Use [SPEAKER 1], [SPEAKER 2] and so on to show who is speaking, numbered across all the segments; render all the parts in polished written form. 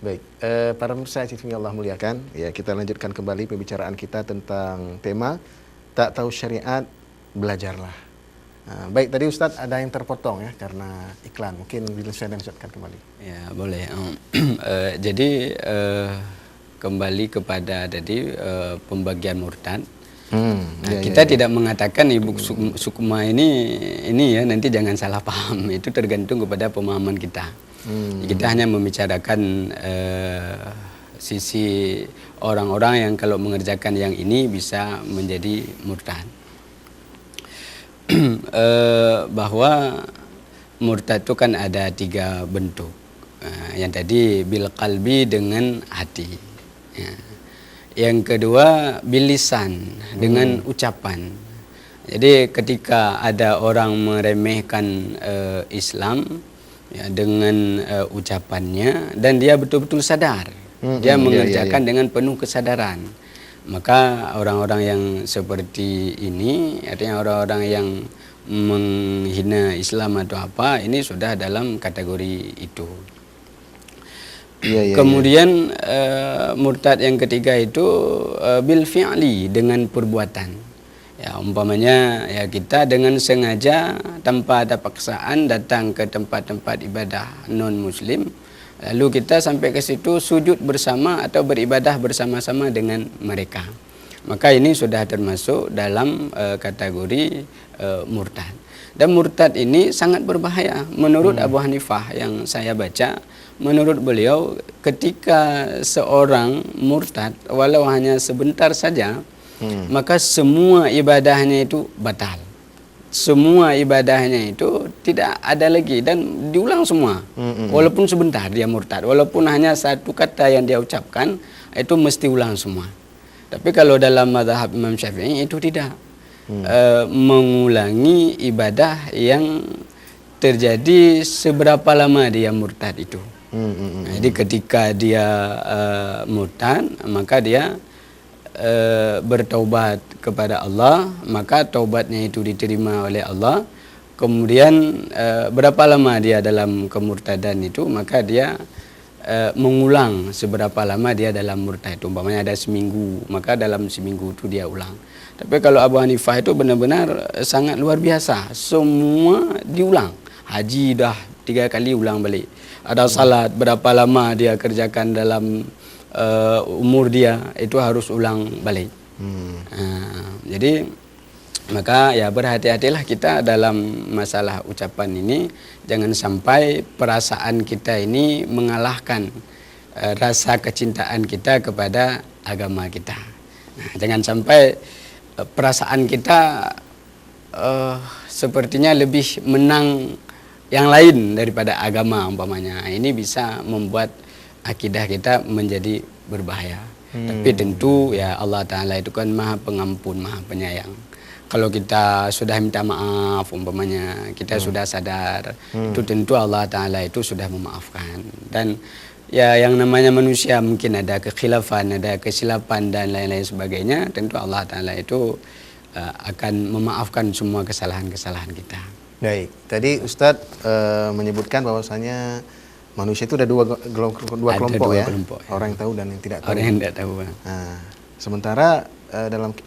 [SPEAKER 1] Baik, para pemirsa yang Allah muliakan, ya kita lanjutkan kembali pembicaraan kita tentang tema tak tahu syariat, belajarlah. Nah, baik, tadi Ustadz ada yang terpotong ya karena iklan, mungkin bisa saya lanjutkan kembali.
[SPEAKER 2] Ya boleh. Jadi kembali kepada tadi pembagian murtad. Nah, kita tidak mengatakan ibu sukma ini ya nanti jangan salah paham, itu tergantung kepada pemahaman kita. Kita hanya membicarakan sisi orang-orang yang kalau mengerjakan yang ini bisa menjadi murtad. Bahwa murtad itu kan ada 3 bentuk. Yang tadi bil qalbi dengan hati. Ya. Yang kedua bil lisan dengan ucapan. Jadi ketika ada orang meremehkan Islam ya, dengan ucapannya dan dia betul-betul sadar, dia mengerjakan dengan penuh kesadaran, maka orang-orang yang seperti ini, artinya orang-orang yang menghina Islam atau apa, ini sudah dalam kategori itu. Kemudian murtad yang ketiga itu bil fi'li dengan perbuatan. Ya, umpamanya ya kita dengan sengaja tanpa ada paksaan datang ke tempat-tempat ibadah non muslim, lalu kita sampai ke situ sujud bersama atau beribadah bersama-sama dengan mereka, maka ini sudah termasuk dalam kategori murtad. Dan murtad ini sangat berbahaya menurut Abu Hanifah yang saya baca. Menurut beliau ketika seorang murtad walau hanya sebentar saja, maka semua ibadahnya itu batal. Semua ibadahnya itu tidak ada lagi dan diulang semua. Walaupun sebentar dia murtad, walaupun hanya satu kata yang dia ucapkan, itu mesti ulang semua. Tapi kalau dalam mazhab Imam Syafi'i itu tidak. Mengulangi ibadah yang terjadi seberapa lama dia murtad itu. Jadi ketika dia murtad, maka dia bertaubat kepada Allah, maka taubatnya itu diterima oleh Allah. Kemudian berapa lama dia dalam kemurtadan itu, maka dia mengulang seberapa lama dia dalam murtad. Umpamanya ada seminggu, maka dalam seminggu itu dia ulang. Tapi kalau Abu Hanifah itu benar-benar sangat luar biasa, semua diulang. Haji dah 3 kali ulang balik. Ada salat berapa lama dia kerjakan dalam umur dia, itu harus ulang balik. Jadi maka ya berhati-hatilah kita dalam masalah ucapan ini, jangan sampai perasaan kita ini mengalahkan rasa kecintaan kita kepada agama kita. Nah, jangan sampai perasaan kita sepertinya lebih menang yang lain daripada agama umpamanya. Ini bisa membuat akidah kita menjadi berbahaya. Tapi tentu ya Allah Ta'ala itu kan maha pengampun, maha penyayang. Kalau kita sudah minta maaf umpamanya, kita sudah sadar, itu tentu Allah Ta'ala itu sudah memaafkan. Dan ya yang namanya manusia mungkin ada kekhilafan, ada kesilapan dan lain-lain sebagainya, tentu Allah Ta'ala itu akan memaafkan semua kesalahan-kesalahan kita.
[SPEAKER 1] Baik, tadi Ustadz menyebutkan bahwasanya manusia itu ada dua kelompok ya, orang yang tahu dan yang tidak tahu.
[SPEAKER 2] Orang yang tidak tahu.
[SPEAKER 1] Nah, sementara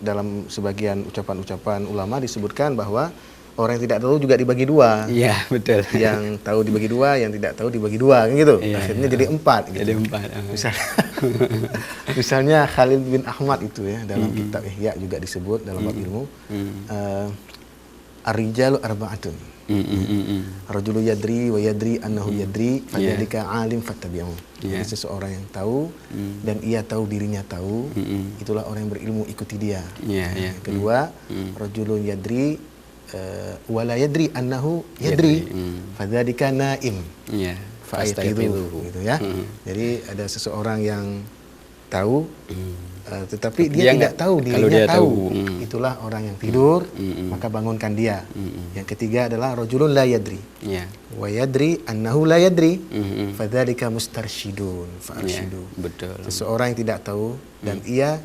[SPEAKER 1] dalam sebagian ucapan-ucapan ulama disebutkan bahwa orang yang tidak tahu juga dibagi 2.
[SPEAKER 2] Iya, betul.
[SPEAKER 1] Yang tahu dibagi 2, yang tidak tahu dibagi 2, kan gitu.
[SPEAKER 2] Iya,
[SPEAKER 1] akhirnya jadi 4. Gitu.
[SPEAKER 2] Jadi 4.
[SPEAKER 1] Misalnya Khalil bin Ahmad itu ya dalam kitab Ihya juga disebut dalam bab ilmu. Ar-rijalu arba'atun. Rajulu yadri wa yadri annahu yadri fadzalika alim fattabi'u. Jadi seseorang yang tahu dan ia tahu dirinya tahu, itulah orang yang berilmu, ikuti dia. Kedua, rajulun yadri wa la yadri annahu yadri fadzalika naim. Fa'ayqidhu gitu ya. Jadi ada seseorang yang tahu, tetapi dia
[SPEAKER 2] Dia
[SPEAKER 1] tidak
[SPEAKER 2] nggak-
[SPEAKER 1] tahu
[SPEAKER 2] kalau
[SPEAKER 1] dirinya
[SPEAKER 2] dia
[SPEAKER 1] tahu.
[SPEAKER 2] tahu,
[SPEAKER 1] Itulah orang yang tidur, maka bangunkan dia. Yang ketiga adalah rajulun la yadri
[SPEAKER 2] Ya.
[SPEAKER 1] wa yadri annahu la yadri,
[SPEAKER 2] Mm-mm.
[SPEAKER 1] fadzalika mustarsyidun
[SPEAKER 2] Ya,
[SPEAKER 1] fa'arsyidu.
[SPEAKER 2] betul.
[SPEAKER 1] Seseorang yang tidak tahu dan ia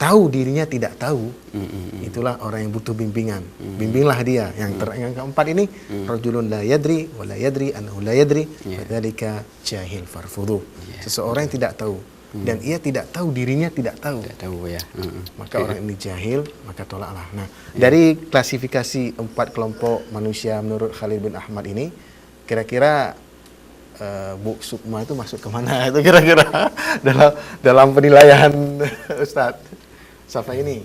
[SPEAKER 1] tahu dirinya tidak tahu, itulah orang yang butuh bimbingan. Bimbinglah dia. Yang keempat ini, rajulun la yadri wa la yadri annahu la yadri, fadzalika jahil farfudhu. Seseorang yang tidak tahu dan ia tidak tahu dirinya tidak tahu,
[SPEAKER 2] Tidak tahu ya.
[SPEAKER 1] maka orang ini jahil, maka tolaklah. Nah, dari klasifikasi 4 kelompok manusia menurut Khalil bin Ahmad ini, kira-kira Bu Sukma itu masuk kemana itu kira-kira dalam penilaian Ustadz Safa ini?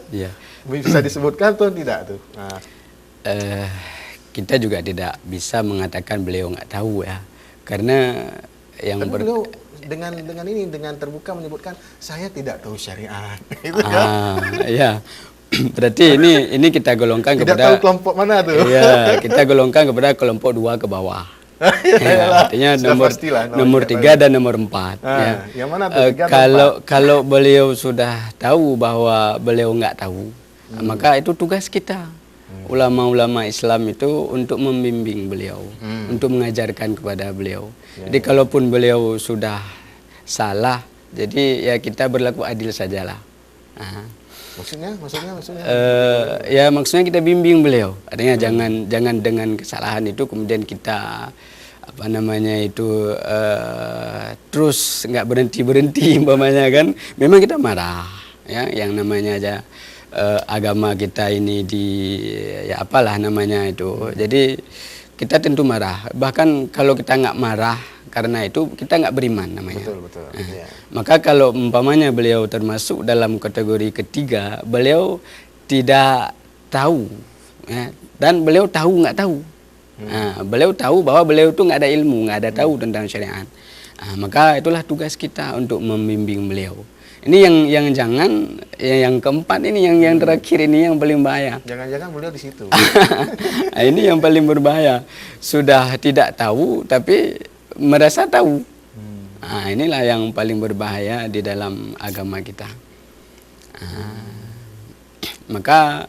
[SPEAKER 2] Iya.
[SPEAKER 1] Bisa disebutkan atau tidak tuh? Nah,
[SPEAKER 2] Kita juga tidak bisa mengatakan beliau nggak tahu ya, karena yang
[SPEAKER 1] tapi beliau dengan terbuka menyebutkan saya tidak tahu syariat. Itu
[SPEAKER 2] ya. Berarti ini kita golongkan
[SPEAKER 1] tidak
[SPEAKER 2] kepada
[SPEAKER 1] tahu kelompok mana tuh?
[SPEAKER 2] Iya, kita golongkan kepada kelompok 2 ke bawah. Ya, artinya
[SPEAKER 1] Sudah
[SPEAKER 2] nomor
[SPEAKER 1] pastilah namanya
[SPEAKER 2] nomor
[SPEAKER 1] siapa
[SPEAKER 2] 3 dan nomor 4. Ya.
[SPEAKER 1] Yang mana tuh? 3 atau
[SPEAKER 2] Kalau beliau sudah tahu bahwa beliau nggak tahu, maka itu tugas kita. Ulama-ulama Islam itu untuk membimbing beliau, untuk mengajarkan kepada beliau. Jadi kalaupun beliau sudah salah, jadi ya kita berlaku adil sajalah. Nah.
[SPEAKER 1] Maksudnya?
[SPEAKER 2] Ya maksudnya kita bimbing beliau. Artinya jangan dengan kesalahan itu kemudian kita terus nggak berhenti umpamanya kan. Memang kita marah ya, yang namanya aja agama kita ini ya apalah namanya itu. Jadi kita tentu marah. Bahkan kalau kita nggak marah karena itu kita nggak beriman namanya.
[SPEAKER 1] Betul.
[SPEAKER 2] Nah, maka kalau umpamanya beliau termasuk dalam kategori ketiga, beliau tidak tahu ya, dan beliau tahu nggak tahu. Nah, beliau tahu bahwa beliau itu nggak ada ilmu, nggak ada tahu tentang syariat. Nah, maka itulah tugas kita untuk membimbing beliau. Ini yang keempat ini yang terakhir ini yang paling bahaya.
[SPEAKER 1] Jangan-jangan beliau di situ.
[SPEAKER 2] Nah, ini yang paling berbahaya. Sudah tidak tahu tapi merasa tahu. Nah, inilah yang paling berbahaya di dalam agama kita. Maka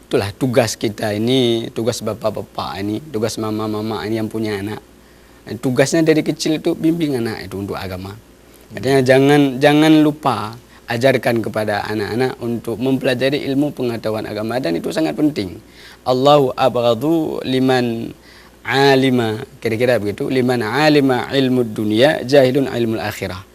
[SPEAKER 2] itulah tugas kita ini, tugas bapak-bapak ini, tugas mama-mama ini yang punya anak. Tugasnya dari kecil itu bimbing anak itu untuk agama. Artinya jangan lupa ajarkan kepada anak-anak untuk mempelajari ilmu pengetahuan agama, dan itu sangat penting. Allahu abghadu liman alima, kira-kira begitu, liman alima ilmu dunia jahilun ilmu akhirah.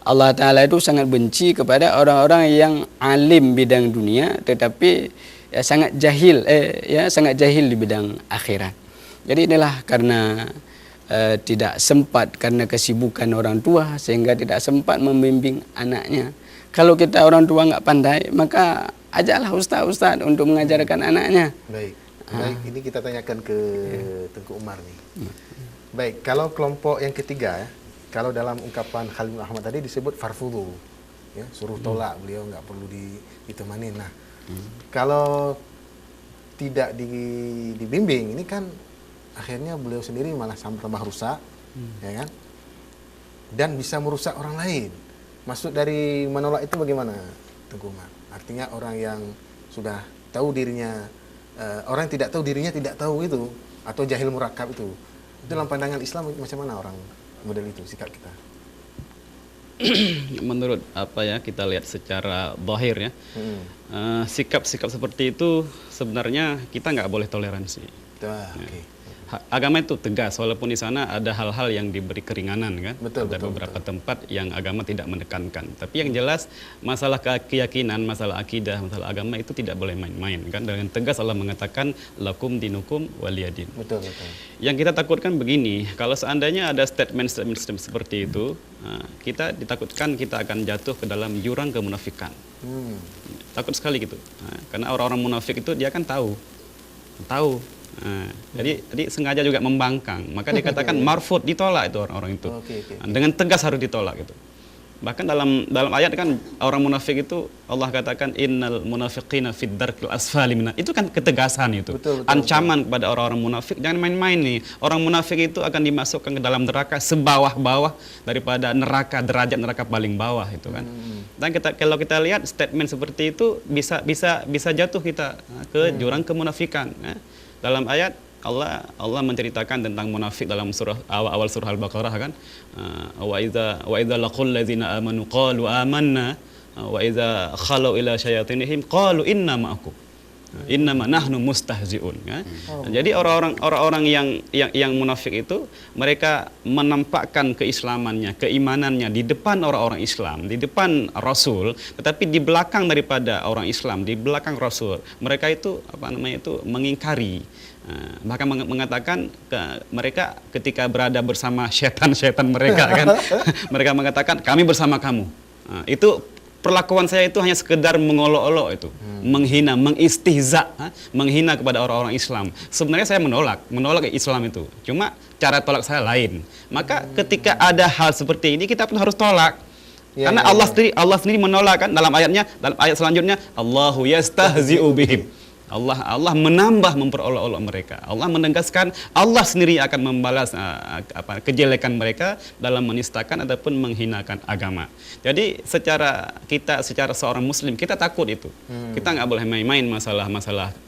[SPEAKER 2] Allah Ta'ala itu sangat benci kepada orang-orang yang alim bidang dunia tetapi ya sangat jahil di bidang akhirat. Jadi inilah karena tidak sempat, karena kesibukan orang tua sehingga tidak sempat membimbing anaknya. Kalau kita orang tua nggak pandai, maka ajaklah ustaz-ustaz untuk mengajarkan anaknya.
[SPEAKER 1] Baik, ini kita tanyakan ke Tengku Umar nih. Baik, kalau kelompok yang ketiga ya, kalau dalam ungkapan Khalil bin Ahmad tadi disebut farfudhu, ya, suruh tolak, beliau nggak perlu ditemani. Nah, kalau tidak dibimbing, ini kan akhirnya beliau sendiri malah tambah rusak, ya kan? Dan bisa merusak orang lain. Maksud dari menolak itu bagaimana, Tengku Umar? Artinya orang yang sudah tahu dirinya, orang yang tidak tahu dirinya tidak tahu itu, atau jahil murakab itu dalam pandangan Islam macam mana orang model itu, sikap kita?
[SPEAKER 3] Menurut apa ya kita lihat secara zahir ya, sikap-sikap seperti itu sebenarnya kita nggak boleh toleransi.
[SPEAKER 1] Okay.
[SPEAKER 3] Agama itu tegas, walaupun di sana ada hal-hal yang diberi keringanan kan. Ada beberapa tempat yang agama tidak menekankan. Tapi yang jelas masalah keyakinan, masalah akidah, masalah agama itu tidak boleh main-main kan. Dengan tegas Allah mengatakan lakum dinukum waliyadin.
[SPEAKER 1] Betul.
[SPEAKER 3] Yang kita takutkan begini, kalau seandainya ada statement seperti itu, kita ditakutkan kita akan jatuh ke dalam jurang kemunafikan. Takut sekali gitu. Karena orang-orang munafik itu dia kan tahu. Jadi sengaja juga membangkang, maka dikatakan marfud, ditolak itu orang-orang itu. Dengan tegas harus ditolak gitu. Bahkan dalam ayat kan orang munafik itu Allah katakan innal munafiqina fid darkil asfali minan. Itu kan ketegasan itu.
[SPEAKER 1] Betul,
[SPEAKER 3] Ancaman kepada orang-orang munafik, jangan main-main nih. Orang munafik itu akan dimasukkan ke dalam neraka sebawah-bawah daripada neraka, derajat neraka paling bawah itu kan. Dan kalau kita lihat statement seperti itu bisa jatuh kita ke jurang kemunafikan ya. Dalam ayat Allah menceritakan tentang munafik dalam surah awal surah Al-Baqarah kan, wa idza laqul ladzina amanu qalu amanna wa idza khalu ila syayatinihim qalu inna ma'akum innama nahnu mustahzi'un ya. Jadi orang-orang yang munafik itu mereka menampakkan keislamannya, keimanannya di depan orang-orang Islam, di depan Rasul, tetapi di belakang daripada orang Islam, di belakang Rasul, mereka itu mengingkari. Bahkan mengatakan mereka ketika berada bersama setan-setan mereka kan, mereka mengatakan kami bersama kamu. Itu perlakuan saya itu hanya sekedar mengolok-olok itu, menghina, mengistihza, menghina kepada orang-orang Islam. Sebenarnya saya menolak Islam itu. Cuma cara tolak saya lain. Maka ketika ada hal seperti ini kita pun harus tolak. Karena Allah sendiri menolak kan dalam ayat selanjutnya, Allahu yastahzi'u bihim. Allah menambah memperolok-olok mereka. Allah menegaskan Allah sendiri akan membalas kejelekan mereka dalam menistakan ataupun menghinakan agama. Jadi secara seorang muslim kita takut itu. Kita nggak boleh main-main masalah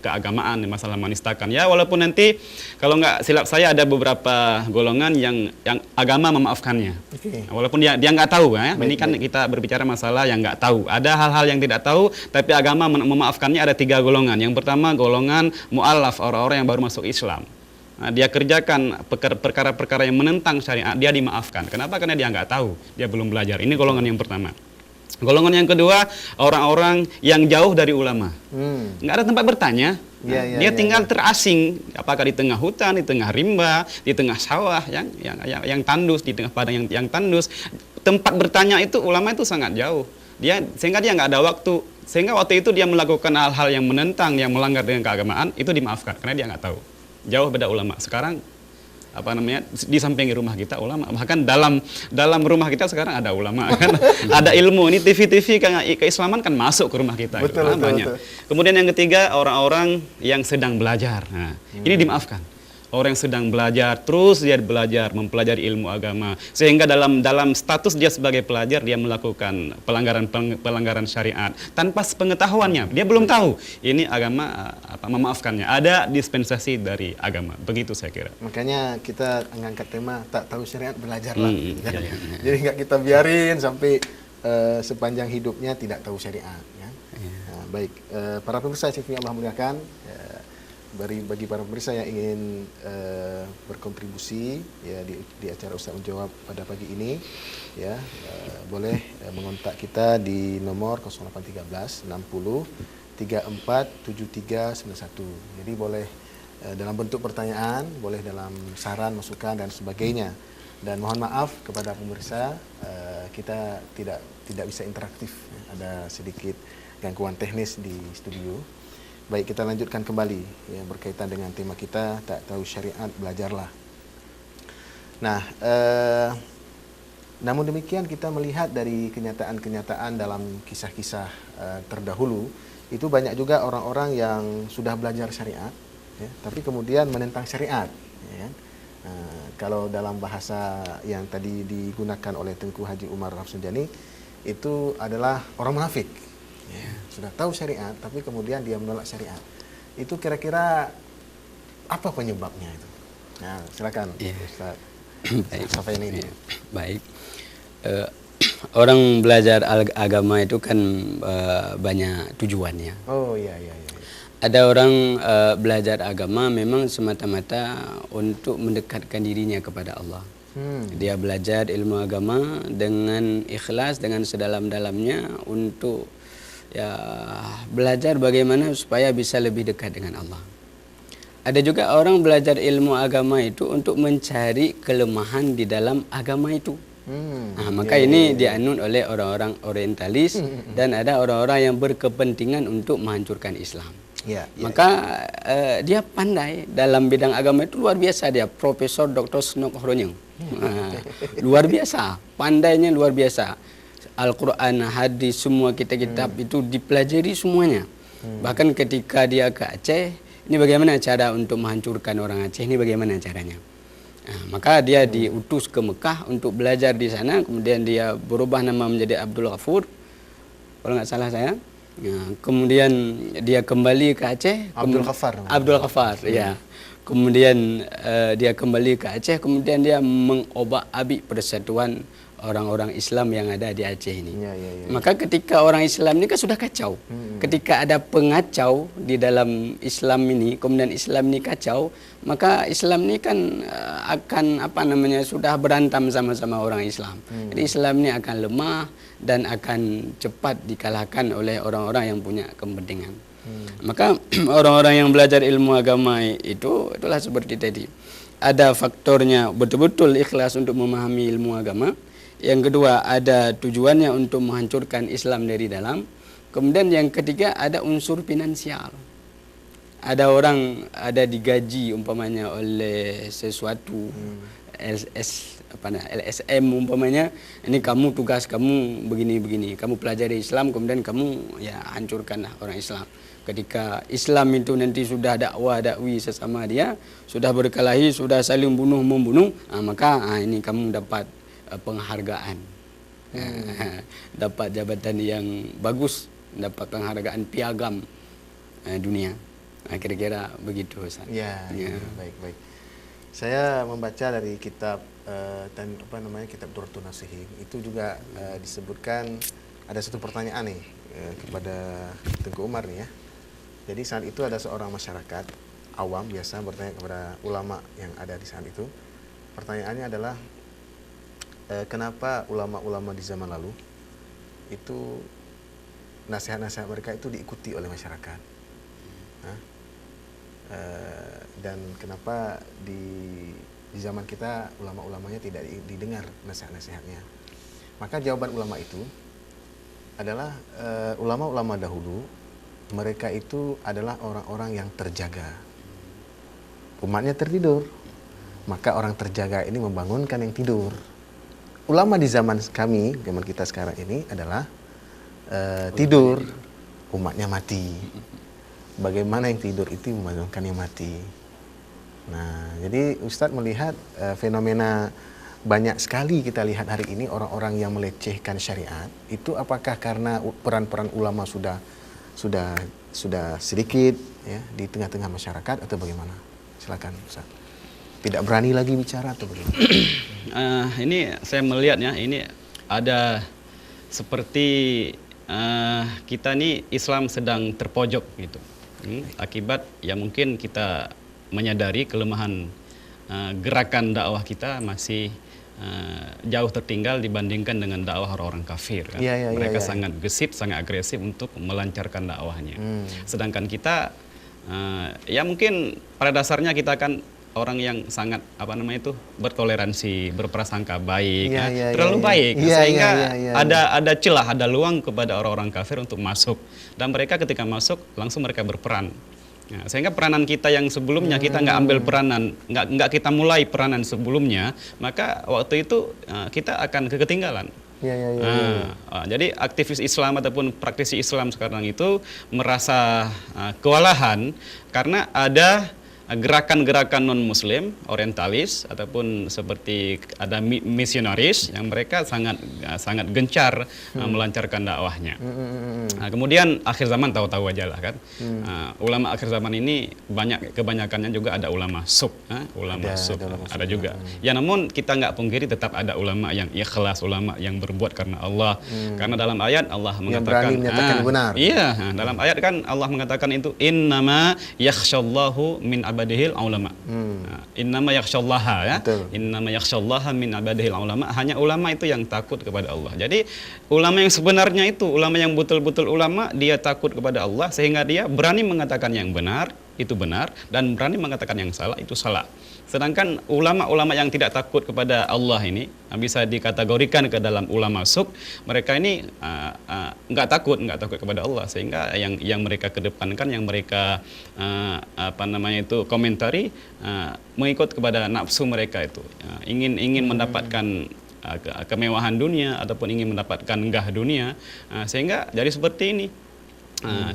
[SPEAKER 3] keagamaan, masalah menistakan. Ya walaupun nanti kalau nggak silap saya ada beberapa golongan yang agama memaafkannya. Okay. Walaupun dia nggak tahu ya. Ini kan kita berbicara masalah yang nggak tahu. Ada hal-hal yang tidak tahu tapi agama memaafkannya ada 3 golongan. Yang pertama golongan mu'allaf, orang-orang yang baru masuk Islam. Nah, dia kerjakan perkara-perkara yang menentang syariat, dia dimaafkan. Kenapa? Karena dia nggak tahu, dia belum belajar. Ini golongan yang pertama. Golongan yang kedua, orang-orang yang jauh dari ulama. Nggak ada tempat bertanya. Dia tinggal terasing, apakah di tengah hutan, di tengah rimba, di tengah sawah yang tandus, di tengah padang yang tandus. Tempat bertanya itu ulama itu sangat jauh. Sehingga dia nggak ada waktu. Sehingga waktu itu dia melakukan hal-hal yang menentang, yang melanggar dengan keagamaan, itu dimaafkan karena dia nggak tahu. Jauh beda ulama. Sekarang di samping rumah kita ulama, bahkan dalam rumah kita sekarang ada ulama kan, ada ilmu. Ini TV keislaman kan masuk ke rumah kita.
[SPEAKER 1] Betul.
[SPEAKER 3] Kemudian yang ketiga, orang-orang yang sedang belajar. Nah, ini dimaafkan. Orang yang sedang belajar, terus dia belajar, mempelajari ilmu agama. Sehingga dalam status dia sebagai pelajar, dia melakukan pelanggaran syariat. Tanpa sepengetahuannya, dia belum tahu. Ini agama memaafkannya. Ada dispensasi dari agama. Begitu saya kira.
[SPEAKER 1] Makanya kita mengangkat tema, tak tahu syariat, belajarlah. Jadi nggak kita biarin sampai sepanjang hidupnya tidak tahu syariat. Ya? Nah, baik, para pemirsa yang Allah muliakan, bagi para pemirsa yang ingin berkontribusi ya di acara Ustaz Menjawab pada pagi ini ya, boleh mengontak kita di nomor 0813 60 34 7391. Jadi boleh dalam bentuk pertanyaan, boleh dalam saran, masukan dan sebagainya. Dan mohon maaf kepada pemirsa, kita tidak bisa interaktif, ada sedikit gangguan teknis di studio. Baik, kita lanjutkan kembali ya, berkaitan dengan tema kita, tak tahu syariat, belajarlah. Nah, namun demikian kita melihat dari kenyataan-kenyataan dalam kisah-kisah terdahulu, itu banyak juga orang-orang yang sudah belajar syariat, ya, tapi kemudian menentang syariat. Ya. Kalau dalam bahasa yang tadi digunakan oleh Tengku Haji Umar Rafsanjani, itu adalah orang munafik. Ya, sudah tahu syariat tapi kemudian dia menolak syariat. Itu kira-kira apa penyebabnya itu? Nah, silakan Ustaz. Baik.
[SPEAKER 2] Baik. Orang belajar agama itu kan banyak tujuannya.
[SPEAKER 1] Oh iya.
[SPEAKER 2] Ada orang belajar agama memang semata-mata untuk mendekatkan dirinya kepada Allah. Dia belajar ilmu agama dengan ikhlas, dengan sedalam-dalamnya untuk belajar bagaimana supaya bisa lebih dekat dengan Allah. Ada juga orang belajar ilmu agama itu untuk mencari kelemahan di dalam agama itu. Maka ini dianut oleh orang-orang orientalis dan ada orang-orang yang berkepentingan untuk menghancurkan Islam. Maka dia pandai dalam bidang agama itu luar biasa. Dia Profesor Dr. Snok Horonyeng. Luar biasa, pandainya luar biasa. Al-Quran, hadis, semua kitab-kitab itu dipelajari semuanya. Bahkan ketika dia ke Aceh, ini bagaimana cara untuk menghancurkan orang Aceh, ini bagaimana caranya. Nah, maka dia diutus ke Mekah untuk belajar di sana, kemudian dia berubah nama menjadi Abdul Ghafur, kalau nggak salah saya. Nah, kemudian dia kembali ke Aceh.
[SPEAKER 1] Abdul Ghaffar.
[SPEAKER 2] Abdul Ghaffar, ya. Kemudian dia kembali ke Aceh, kemudian dia mengobak-abik persatuan orang-orang Islam yang ada di Aceh ini.
[SPEAKER 1] Ya.
[SPEAKER 2] Maka ketika orang Islam ini kan sudah kacau. Ketika ada pengacau di dalam Islam ini, kemudian Islam ini kacau, maka Islam ini kan akan sudah berantam sama-sama orang Islam. Jadi Islam ini akan lemah dan akan cepat dikalahkan oleh orang-orang yang punya kepentingan. Maka orang-orang yang belajar ilmu agama itulah seperti tadi. Ada faktornya betul-betul ikhlas untuk memahami ilmu agama. Yang kedua, ada tujuannya untuk menghancurkan Islam dari dalam. Kemudian yang ketiga, ada unsur finansial. Ada orang ada digaji umpamanya oleh sesuatu LSM umpamanya, ini kamu tugas kamu begini-begini, kamu pelajari Islam, kemudian kamu ya hancurkanlah orang Islam. Ketika Islam itu nanti sudah dakwi sesama dia, sudah berkelahi, sudah saling bunuh-membunuh, maka ini kamu dapat penghargaan, dapat jabatan yang bagus, dapat penghargaan piagam dunia. Kira-kira begitu, Ustaz.
[SPEAKER 1] Ya. Baik. Saya membaca dari kitab kitab Durratun Nasihin, itu juga disebutkan ada satu pertanyaan nih kepada Tengku Umar nih ya. Jadi saat itu ada seorang masyarakat awam biasa bertanya kepada ulama yang ada di saat itu. Pertanyaannya adalah kenapa ulama-ulama di zaman lalu itu nasihat-nasihat mereka itu diikuti oleh masyarakat, dan kenapa di zaman kita ulama-ulamanya tidak didengar nasihat-nasihatnya. Maka jawaban ulama itu adalah ulama-ulama dahulu mereka itu adalah orang-orang yang terjaga. Umatnya tertidur, maka orang terjaga ini membangunkan yang tidur. Ulama di zaman kita sekarang ini adalah tidur, umatnya mati. Bagaimana yang tidur itu membangunkan yang mati. Nah, jadi Ustadz melihat fenomena banyak sekali kita lihat hari ini orang-orang yang melecehkan syariat. Itu apakah karena peran-peran ulama sudah sedikit ya di tengah-tengah masyarakat atau bagaimana? Silakan Ustadz. Tidak berani lagi bicara atau bagaimana?
[SPEAKER 3] Ini saya melihatnya ini ada seperti kita nih Islam sedang terpojok gitu. Akibat ya mungkin kita menyadari kelemahan gerakan dakwah kita masih jauh tertinggal dibandingkan dengan dakwah orang-orang kafir kan? Mereka sangat gesit, sangat agresif untuk melancarkan dakwahnya. Sedangkan kita ya mungkin pada dasarnya kita kan orang yang sangat bertoleransi, berprasangka baik, terlalu baik, sehingga ada celah, ada luang kepada orang-orang kafir untuk masuk, dan mereka ketika masuk langsung mereka berperan. Sehingga peranan kita yang sebelumnya kita nggak ambil peranan, nggak kita mulai peranan sebelumnya, maka waktu itu kita akan ketinggalan. Jadi aktivis Islam ataupun praktisi Islam sekarang itu merasa kewalahan karena ada gerakan-gerakan non-muslim, orientalis ataupun seperti ada misionaris yang mereka sangat gencar melancarkan dakwahnya. Kemudian akhir zaman tahu-tahu aja lah kan. Ulama akhir zaman ini kebanyakannya juga ada ulama sub, ada juga. Ya namun kita nggak pungkiri tetap ada ulama yang ikhlas, ulama yang berbuat karena Allah. Karena dalam ayat Allah mengatakan
[SPEAKER 1] yang berani menyatakan benar.
[SPEAKER 3] Iya, dalam ayat kan Allah mengatakan itu innama yakhsyallahu min abadihil ulama. Innama yakhsyallaha ya. Innama yakhsyallaha min abadihil ulama. Hanya ulama itu yang takut kepada Allah. Jadi ulama yang sebenarnya itu, ulama yang betul-betul ulama, dia takut kepada Allah sehingga dia berani mengatakan yang benar, itu benar, dan berani mengatakan yang salah, itu salah. Sedangkan ulama-ulama yang tidak takut kepada Allah ini bisa dikategorikan ke dalam ulama suk. Mereka ini nggak takut kepada Allah, sehingga yang mereka kedepankan, yang mereka komentari, mengikut kepada nafsu mereka itu, ingin mendapatkan kemewahan dunia ataupun ingin mendapatkan gah dunia, sehingga jadi seperti ini.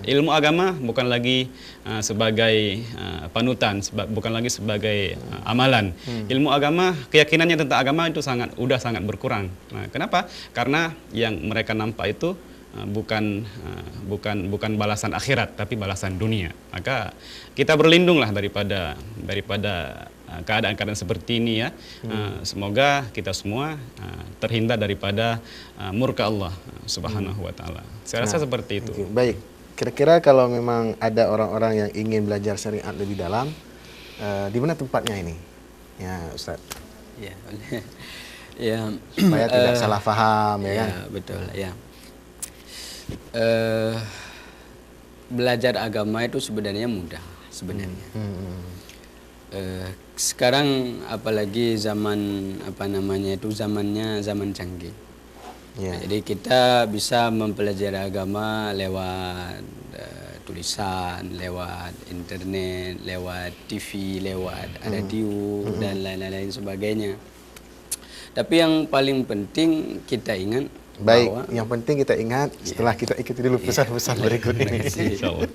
[SPEAKER 3] Ilmu agama bukan lagi sebagai panutan, bukan lagi sebagai amalan. Ilmu agama, keyakinannya tentang agama itu udah sangat berkurang. Nah, kenapa? Karena yang mereka nampak itu bukan balasan akhirat, tapi balasan dunia. Maka kita berlindunglah daripada keadaan-keadaan seperti ini ya. Semoga kita semua terhindar daripada murka Allah Subhanahu wa taala. Saya rasa seperti itu.
[SPEAKER 1] Okay, baik. Kira-kira kalau memang ada orang-orang yang ingin belajar syariat lebih dalam, di mana tempatnya ini? Ya, Ustaz.
[SPEAKER 2] Ya, ya.
[SPEAKER 1] Supaya tidak salah paham, ya kan?
[SPEAKER 2] Betul, ya. Belajar agama itu sebenarnya mudah, sebenarnya. Sekarang apalagi zamannya zaman canggih. Jadi kita bisa mempelajari agama lewat tulisan, lewat internet, lewat TV, lewat radio dan lain-lain sebagainya. Tapi yang paling penting kita ingat
[SPEAKER 1] bahwa yang penting kita ingat setelah kita ikuti dulu pesan-pesan berikut ini.
[SPEAKER 3] Insyaallah.